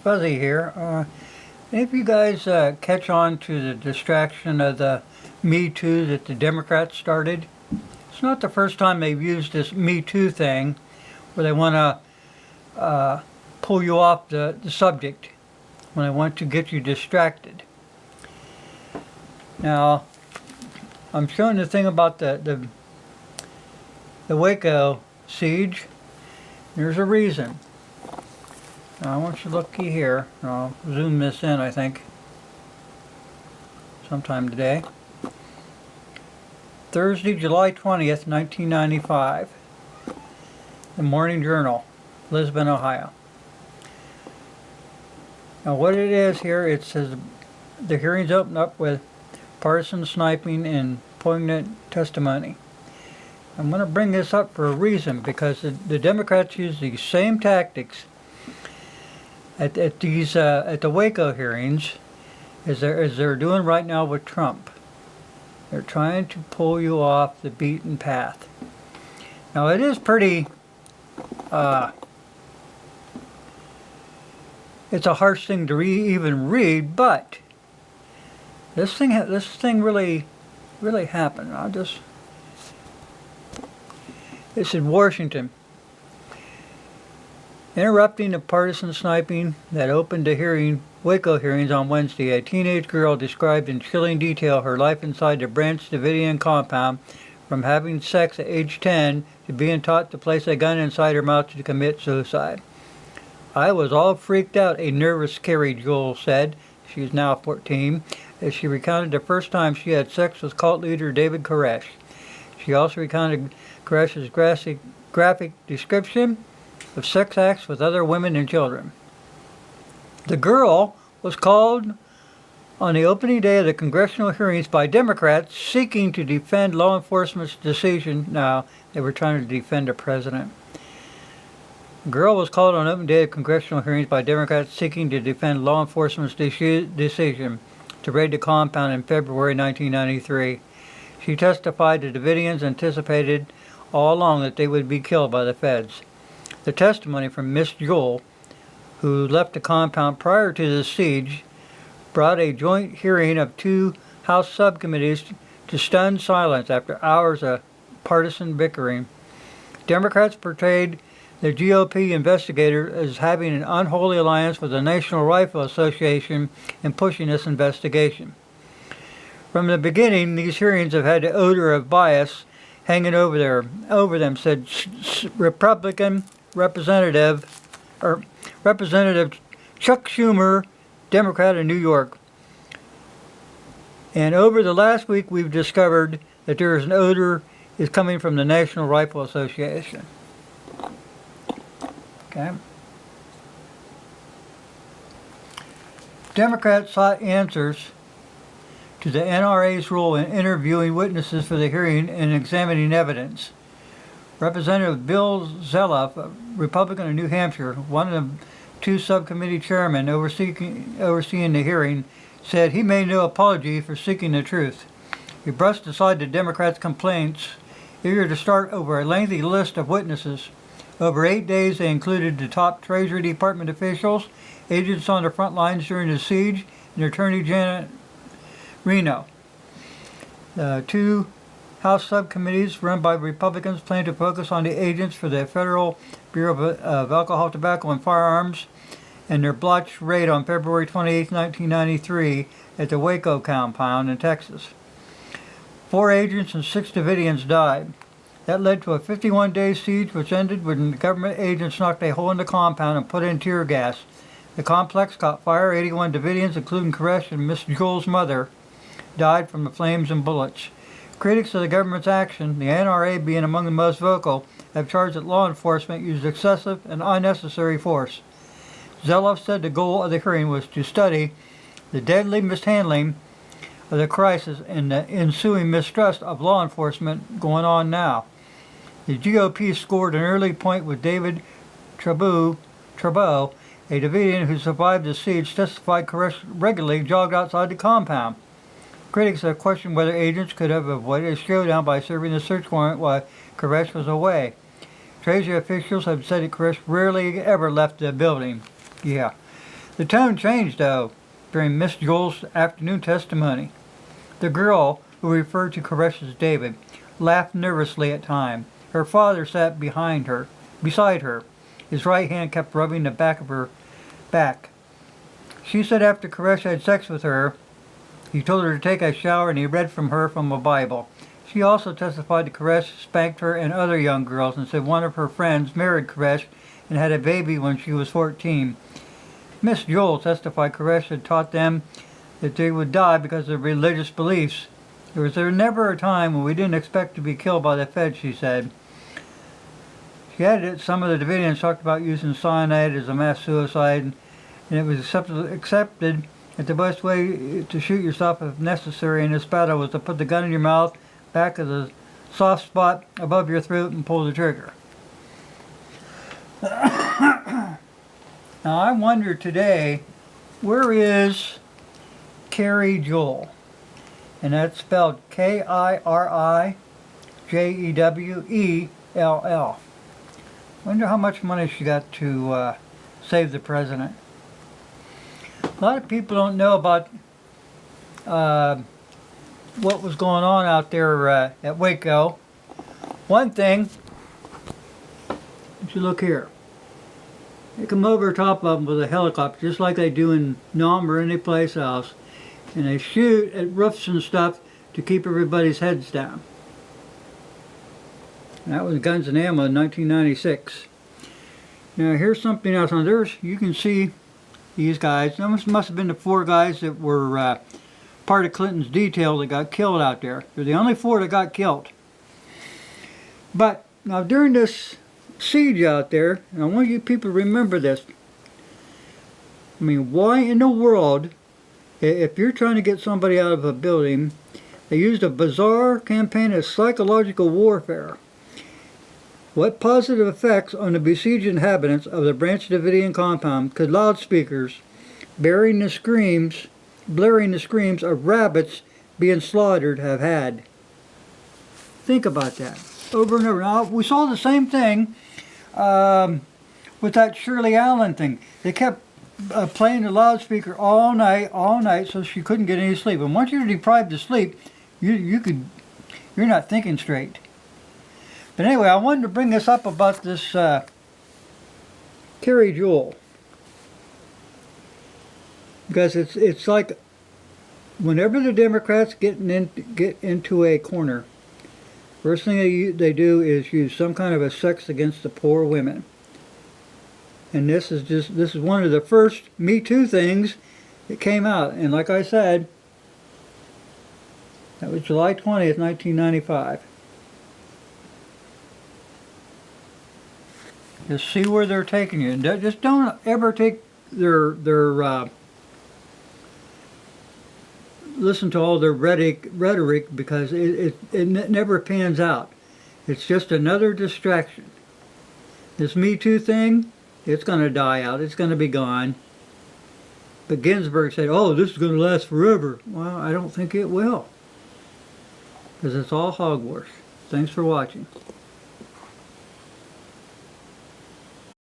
Fuzzy here. Any of you guys catch on to the distraction of the Me Too that the Democrats started? It's not the first time they've used this Me Too thing where they want to pull you off the subject, when they want to get you distracted. Now, I'm showing the thing about the Waco siege. There's a reason. Now, I want you to look here. I'll zoom this in, I think, sometime today. Thursday, July 20th, 1995. The Morning Journal, Lisbon, Ohio. Now, what it is here, it says the hearings open up with partisan sniping and poignant testimony. I'm going to bring this up for a reason, because the Democrats use these same tactics at the Waco hearings as they're doing right now with Trump. They're trying to pull you off the beaten path. Now, it is pretty it's a harsh thing to even read, but this thing really happened. It's in Washington. Interrupting the partisan sniping that opened the Waco hearings on Wednesday, a teenage girl described in chilling detail her life inside the Branch Davidian compound, from having sex at age 10 to being taught to place a gun inside her mouth to commit suicide. "I was all freaked out," a nervous Carrie Joel said. She is now 14, as she recounted the first time she had sex with cult leader David Koresh. She also recounted Koresh's graphic description of sex acts with other women and children. The girl was called on the opening day of the congressional hearings by Democrats seeking to defend law enforcement's decision. Now, they were trying to defend the president. The girl was called on the opening day of congressional hearings by Democrats seeking to defend law enforcement's decision to raid the compound in February 1993. She testified the Davidians anticipated all along that they would be killed by the feds. The testimony from Miss Joel, who left the compound prior to the siege, brought a joint hearing of two House subcommittees to stunned silence after hours of partisan bickering. Democrats portrayed the GOP investigator as having an unholy alliance with the National Rifle Association in pushing this investigation. From the beginning, these hearings have had the odor of bias hanging over them, said Republican Representative Chuck Schumer, Democrat in New York. And over the last week, we've discovered that there is an odor is coming from the National Rifle Association. Okay. Democrats sought answers to the NRA's role in interviewing witnesses for the hearing and examining evidence. Representative Bill Zeliff, a Republican of New Hampshire, one of the two subcommittee chairmen overseeing the hearing, said he made no apology for seeking the truth. He brushed aside the Democrats' complaints, eager to start over a lengthy list of witnesses. Over 8 days, they included the top Treasury Department officials, agents on the front lines during the siege, and Attorney Janet Reno. The two House subcommittees run by Republicans plan to focus on the agents for the Federal Bureau of Alcohol, Tobacco, and Firearms and their botched raid on February 28, 1993 at the Waco compound in Texas. 4 agents and 6 Davidians died. That led to a 51-day siege, which ended when the government agents knocked a hole in the compound and put in tear gas. The complex caught fire. 81 Davidians, including Koresh and Miss Joel's mother, died from the flames and bullets. Critics of the government's action, the NRA being among the most vocal, have charged that law enforcement used excessive and unnecessary force. Zeliff said the goal of the hearing was to study the deadly mishandling of the crisis and the ensuing mistrust of law enforcement going on now. The GOP scored an early point with David Trabeau, a Davidian who survived the siege, testified Koresh regularly jogged outside the compound. Critics have questioned whether agents could have avoided a showdown by serving the search warrant while Koresh was away. Treasury officials have said that Koresh rarely ever left the building. Yeah. The tone changed, though, during Miss Joel's afternoon testimony. The girl, who referred to Koresh as David, laughed nervously at times. Her father sat beside her. His right hand kept rubbing the back of her back. She said after Koresh had sex with her, he told her to take a shower and he read from a Bible. She also testified that Koresh spanked her and other young girls and said one of her friends married Koresh and had a baby when she was 14. Miss Joel testified Koresh had taught them that they would die because of religious beliefs. There was never a time when we didn't expect to be killed by the Fed, she said. She added that some of the Davidians talked about using cyanide as a mass suicide, and it was accepted that the best way to shoot yourself if necessary in this battle was to put the gun in your mouth, back of the soft spot above your throat, and pull the trigger. Now I wonder today, where is Kari Jewell? And that's spelled Kirijewell. Wonder how much money she got to save the president. A lot of people don't know about what was going on out there at Waco. One thing, if you look here, they come over top of them with a helicopter, just like they do in Nam or any place else, and they shoot at roofs and stuff to keep everybody's heads down. And that was Guns and Ammo in 1996. Now here's something else. Now you can see these guys. Those must have been the 4 guys that were part of Clinton's detail that got killed out there. They're the only 4 that got killed. But now during this siege out there, and I want you people to remember this. I mean, why in the world, if you're trying to get somebody out of a building, they used a bizarre campaign of psychological warfare. What positive effects on the besieged inhabitants of the Branch Davidian compound could loudspeakers blaring the screams of rabbits being slaughtered have had? Think about that. Over and over. Now, we saw the same thing with that Shirley Allen thing. They kept playing the loudspeaker all night, so she couldn't get any sleep. And once you're deprived of sleep, you're not thinking straight. But anyway, I wanted to bring this up about this Kari Jewell, because it's like whenever the Democrats get into a corner, first thing they do is use some kind of a sex against the poor women. And this is one of the first Me Too things that came out. And like I said, that was July 20th, 1995. Just see where they're taking you. And just don't ever take their listen to all their rhetoric, because it never pans out. It's just another distraction. This Me Too thing, it's going to die out. It's going to be gone. But Ginsburg said, oh, this is going to last forever. Well, I don't think it will, because it's all hogwash. Thanks for watching.